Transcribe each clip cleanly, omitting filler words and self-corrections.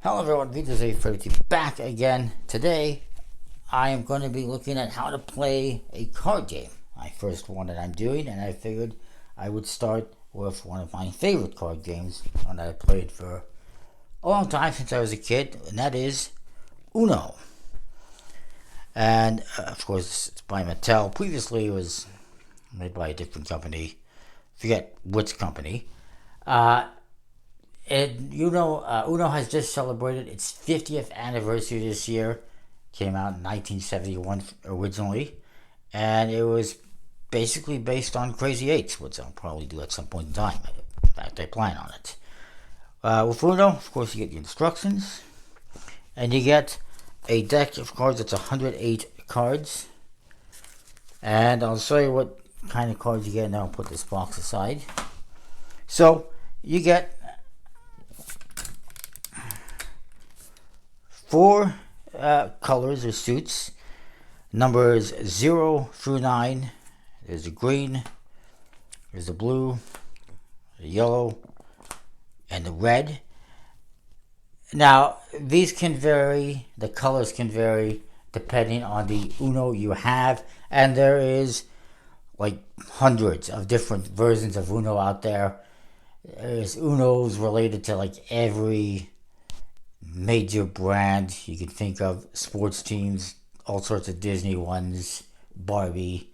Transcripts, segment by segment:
Hello everyone, Vito's A30 back again. Today, I am going to be looking at how to play a card game. My first one that I'm doing, and I figured I would start with one of my favorite card games, one that I played for a long time since I was a kid, and that is Uno. And of course, it's by Mattel. Previously, it was made by a different company. Forget which company. Uno has just celebrated its 50th anniversary this year. Came out in 1971 originally, and it was basically based on Crazy Eights, which I'll probably do at some point in time. In fact, I plan on it. With Uno, of course, you get the instructions, and you get a deck of cards that's 108 cards. And I'll show you what kind of cards you get, and then I'll put this box aside. So, you get 4 colors or suits, numbers 0 through 9. There's the green, there's the blue, the yellow, and the red. Now, these can vary, the colors can vary depending on the Uno you have, and there is like hundreds of different versions of Uno out there. There's Unos related to like every major brand you can think of, sports teams, all sorts of Disney ones, Barbie,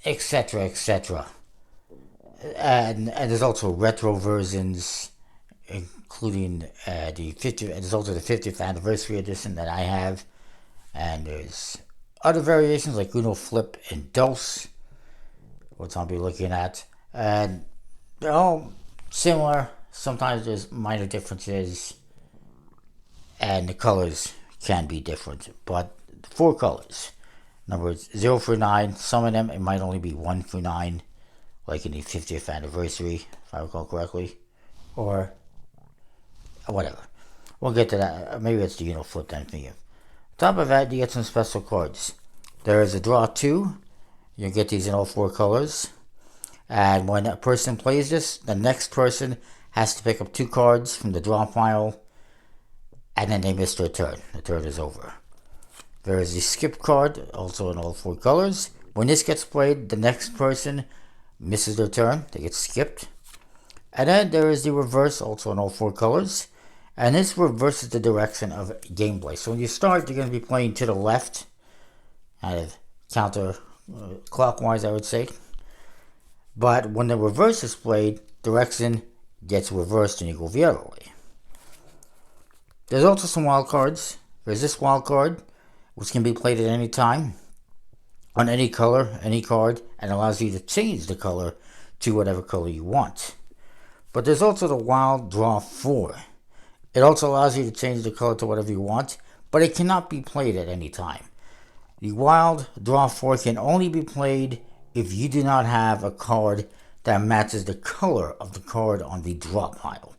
etc., etc. And there's also retro versions, including the 50th. There's also the 50th anniversary edition that I have, and there's other variations like Uno Flip and Dos, which I'll be looking at, and they're all similar. Sometimes there's minor differences, and the colors can be different, but 4 colors, numbers 0 through 9, some of them it might only be 1 through 9, like in the 50th anniversary, if I recall correctly, or whatever. We'll get to that. Maybe it's the Flip then for you. On top of that, you get some special cards. There is a draw 2. You get these in all 4 colors, and when a person plays this, the next person has to pick up 2 cards from the draw pile, and then they miss their turn. The turn is over. There is the skip card, also in all 4 colors. When this gets played, the next person misses their turn. They get skipped. And then there is the reverse, also in all 4 colors. And this reverses the direction of gameplay. So when you start, you're going to be playing to the left, kind of counter clockwise, I would say. But when the reverse is played, direction gets reversed and you go the other way. There's also some wild cards. There's this wild card, which can be played at any time, on any color, any card, and allows you to change the color to whatever color you want. But there's also the wild draw 4. It also allows you to change the color to whatever you want, but it cannot be played at any time. The wild draw 4 can only be played if you do not have a card that matches the color of the card on the draw pile,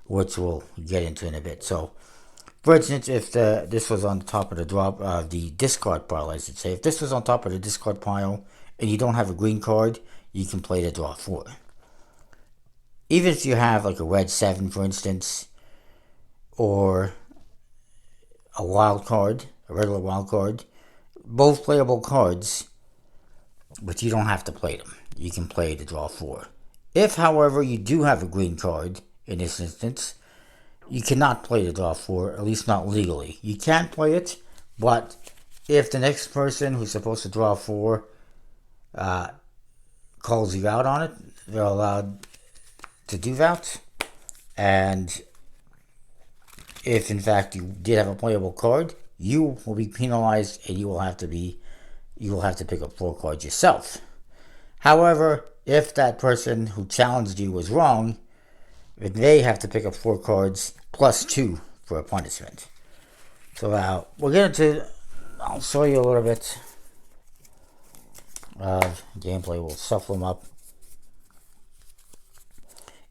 which we'll get into in a bit. So, for instance, if this was on the top of the discard pile, I should say, if this was on top of the discard pile and you don't have a green card, you can play the draw 4. Even if you have like a red 7, for instance, or a wild card, a regular wild card, both playable cards, but you don't have to play them. You can play the draw 4. If, however, you do have a green card, in this instance, you cannot play the draw 4, at least not legally. You can play it, but if the next person who's supposed to draw 4 calls you out on it, they're allowed to do that. And if in fact you did have a playable card, you will be penalized and you will have to pick up 4 cards yourself. However, if that person who challenged you was wrong, they have to pick up 4 cards plus 2 for a punishment. So now I'll show you a little bit of gameplay. We'll shuffle them up.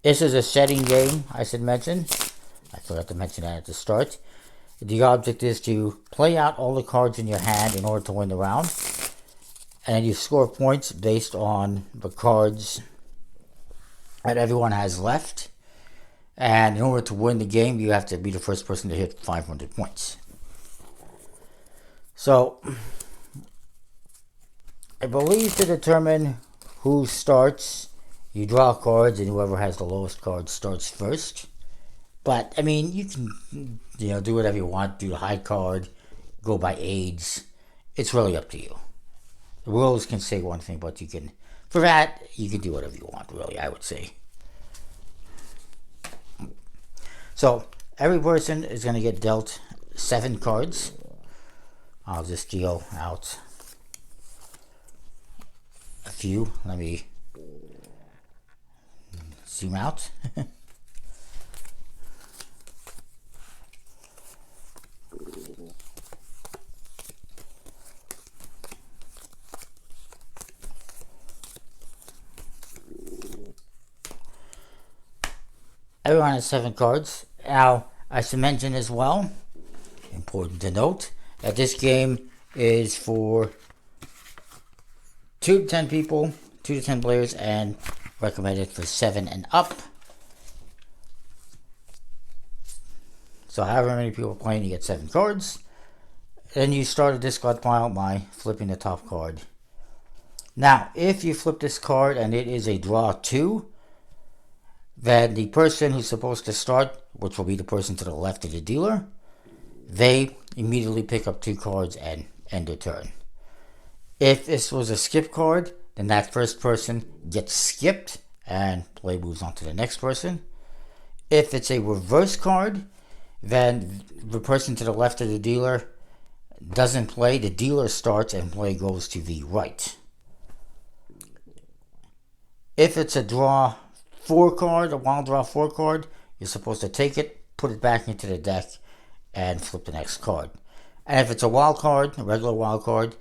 This is a setting game, I should mention. I forgot to mention that at the start. The object is to play out all the cards in your hand in order to win the round. And you score points based on the cards that everyone has left. And in order to win the game, you have to be the first person to hit 500 points. So, I believe to determine who starts, you draw cards, and whoever has the lowest card starts first. But, I mean, you can, do whatever you want. Do the high card, go by age. It's really up to you. The rules can say one thing, but for that, you can do whatever you want, really, I would say. So, every person is going to get dealt 7 cards. I'll just deal out a few. Let me zoom out. Everyone has 7 cards. Now, I should mention as well, important to note, that this game is for 2 to 10 people, 2 to 10 players, and recommended for 7 and up. So however many people are playing, you get 7 cards. Then you start a discard pile by flipping the top card. Now, if you flip this card and it is a draw 2, then the person who's supposed to start, which will be the person to the left of the dealer, they immediately pick up 2 cards and end their turn. If this was a skip card, then that first person gets skipped and play moves on to the next person. If it's a reverse card, then the person to the left of the dealer doesn't play, the dealer starts and play goes to the right. If it's a draw 4 card, a wild draw 4 card, you're supposed to take it, put it back into the deck, and flip the next card. And if it's a wild card, a regular wild card,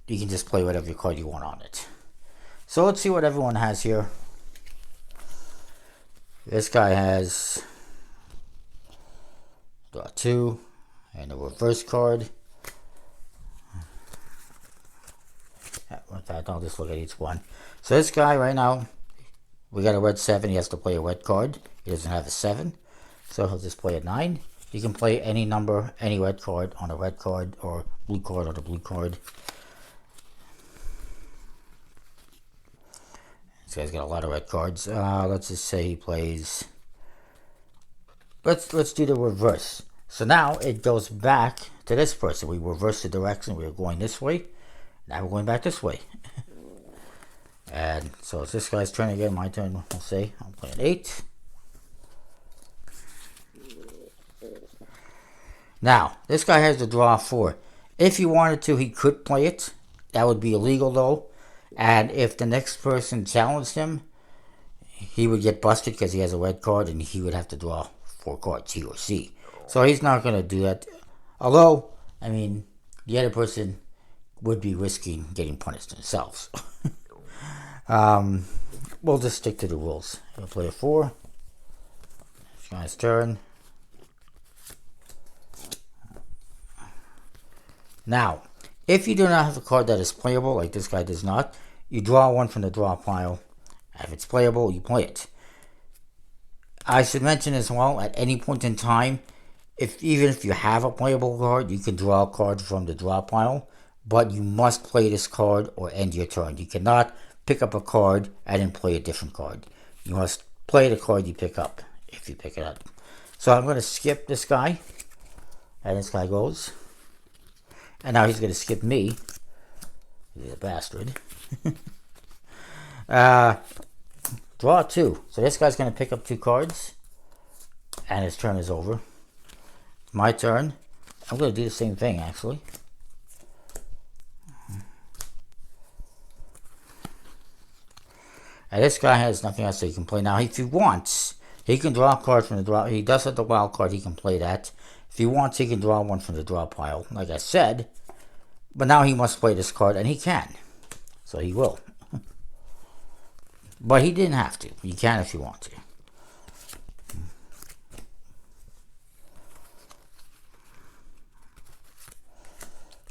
you can just play whatever card you want on it. So let's see what everyone has here. This guy has draw 2 and a reverse card. With that, I'll just look at each one. So this guy right now, we got a red 7. He has to play a red card. He doesn't have a 7, so he'll just play a 9. You can play any number, any red card on a red card, or blue card on a blue card. This guy's got a lot of red cards. Let's just say he plays. Let's do the reverse. So now it goes back to this person. We reverse the direction. We were going this way. Now we're going back this way. And so it's this guy's turn again. My turn. We'll say I'm playing 8. Now this guy has to draw 4. If he wanted to, he could play it. That would be illegal though. And if the next person challenged him, he would get busted because he has a red card and he would have to draw 4 cards, he or she. So he's not going to do that. Although, I mean, the other person would be risking getting punished themselves. We'll just stick to the rules. He'll play a 4. It's guy's turn. Now, if you do not have a card that is playable, like this guy does not, you draw 1 from the draw pile. If it's playable, you play it. I should mention as well, at any point in time, even if you have a playable card, you can draw a card from the draw pile, but you must play this card or end your turn. You cannot pick up a card and then play a different card. You must play the card you pick up, if you pick it up. So I'm going to skip this guy, and this guy goes. And now he's going to skip me. He's a bastard. Draw 2. So this guy's going to pick up 2 cards. And his turn is over. It's my turn. I'm going to do the same thing, actually. And this guy has nothing else that he can play. Now, if he wants, he can draw a card from the draw. He does have the wild card. He can play that. If he wants, he can draw 1 from the draw pile, like I said. But now he must play this card, and he can. So he will. But he didn't have to. You can if you want to.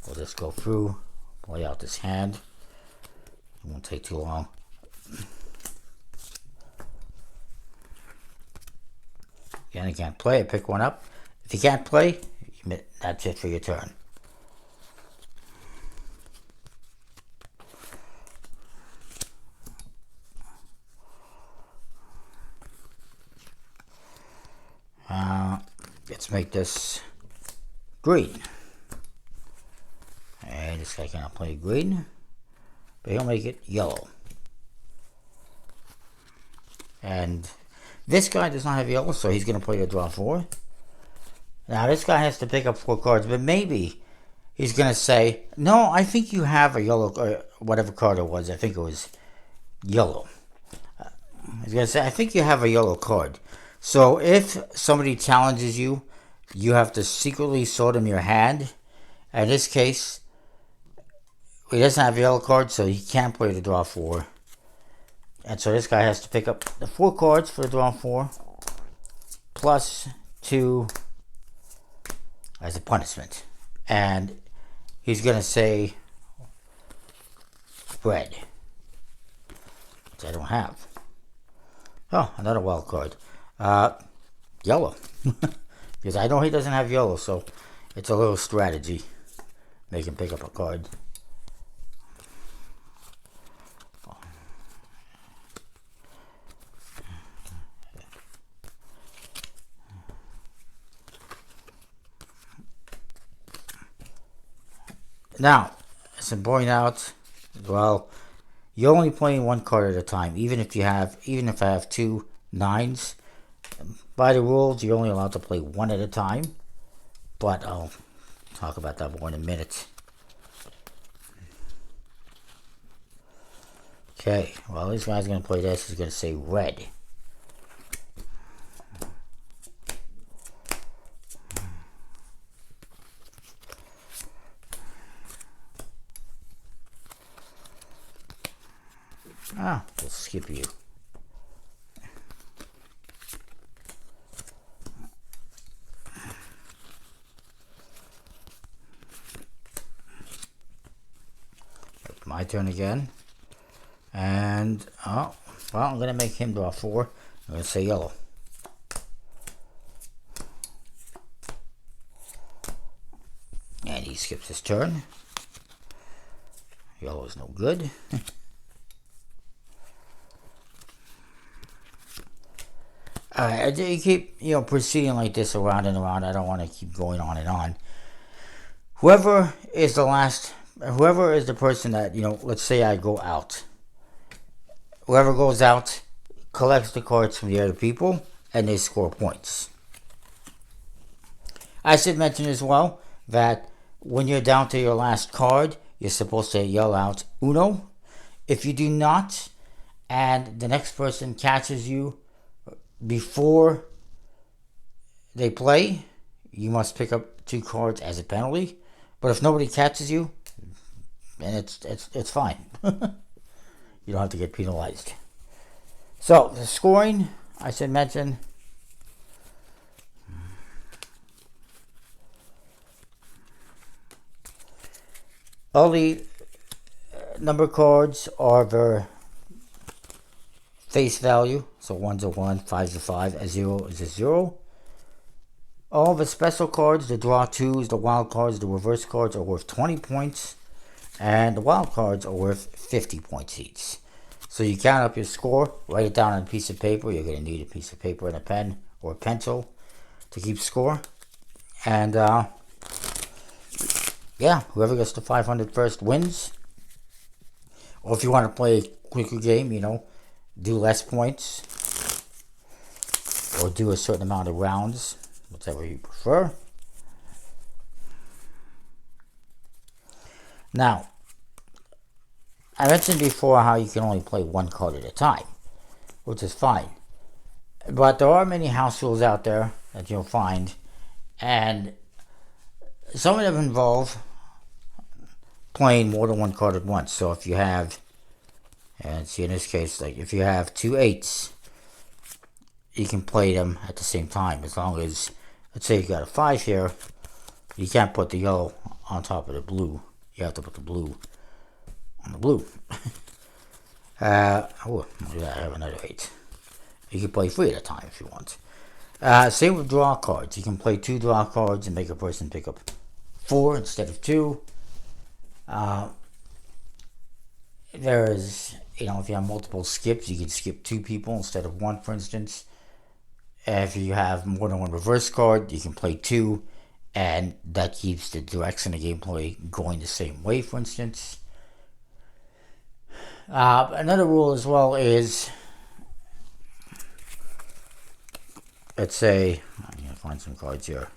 We'll just go through, play out this hand. It won't take too long. Again, he can't play. I pick one up. If you can't play, that's it for your turn. Let's make this green. And this guy cannot play green, but he'll make it yellow. And this guy does not have yellow, so he's going to play a draw 4. Now this guy has to pick up 4 cards, but maybe he's going to say, no, I think you have a yellow, or whatever card it was. I think it was yellow. He's going to say, I think you have a yellow card. So if somebody challenges you, you have to secretly sort them your hand. In this case, he doesn't have a yellow card, so he can't play the draw 4. And so this guy has to pick up the 4 cards for the draw 4, plus 2 as a punishment. And he's going to say red, which I don't have. Oh, another wild card. Yellow. Because I know he doesn't have yellow, so it's a little strategy. Make him pick up a card. Now, as I'm pointing out, well, you're only playing 1 card at a time. Even if I have 2 9s, by the rules, you're only allowed to play 1 at a time. But I'll talk about that more in a minute. Okay, well, this guy's going to play this. He's going to say red. Ah, we'll skip you. My turn again. And, oh, well, I'm going to make him draw 4. I'm going to say yellow. And he skips his turn. Yellow is no good. You keep, proceeding like this around and around. I don't want to keep going on and on. Whoever is the person that, let's say I go out. Whoever goes out collects the cards from the other people, and they score points. I should mention as well that when you're down to your last card, you're supposed to yell out Uno. If you do not, and the next person catches you before they play, you must pick up 2 cards as a penalty. But if nobody catches you, then it's fine. You don't have to get penalized. So the scoring, I should mention. All the number cards are their face value. So 1's a 1, 5's a 5, a 0 is a 0. All the special cards, the draw 2s, the wild cards, the reverse cards are worth 20 points. And the wild cards are worth 50 points each. So you count up your score, write it down on a piece of paper. You're going to need a piece of paper and a pen or a pencil to keep score. And yeah, whoever gets to 500 first wins. Or if you want to play a quicker game, do less points. Or do a certain amount of rounds, whichever you prefer. Now, I mentioned before how you can only play 1 card at a time, which is fine. But there are many house rules out there that you'll find, and some of them involve playing more than 1 card at once. So if you have, and see in this case, like if you have 2 8s, you can play them at the same time. As long as, let's say you got a 5 here, you can't put the yellow on top of the blue. You have to put the blue on the blue. I have another 8. You can play 3 at a time if you want. Same with draw cards. You can play 2 draw cards and make a person pick up 4 instead of 2. There's, if you have multiple skips, you can skip 2 people instead of 1, for instance. If you have more than 1 reverse card, you can play 2, and that keeps the direction of gameplay going the same way, for instance. Another rule as well is, let's say, I'm going to find some cards here.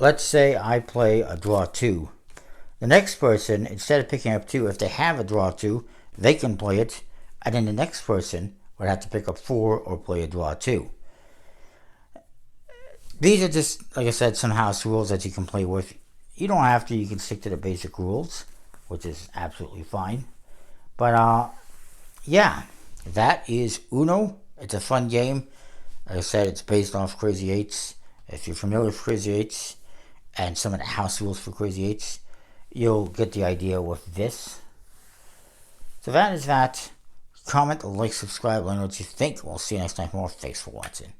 Let's say I play a draw 2. The next person, instead of picking up 2, if they have a draw 2, they can play it, and then the next person would have to pick up 4 or play a draw 2. These are just, like I said, some house rules that you can play with. You don't have to. You can stick to the basic rules, which is absolutely fine. But, yeah, that is Uno. It's a fun game. Like I said, it's based off Crazy Eights. If you're familiar with Crazy Eights and some of the house rules for Crazy Eights, you'll get the idea with this. So that is that. Comment, like, subscribe, let me know what you think. We'll see you next time for more. Thanks for watching.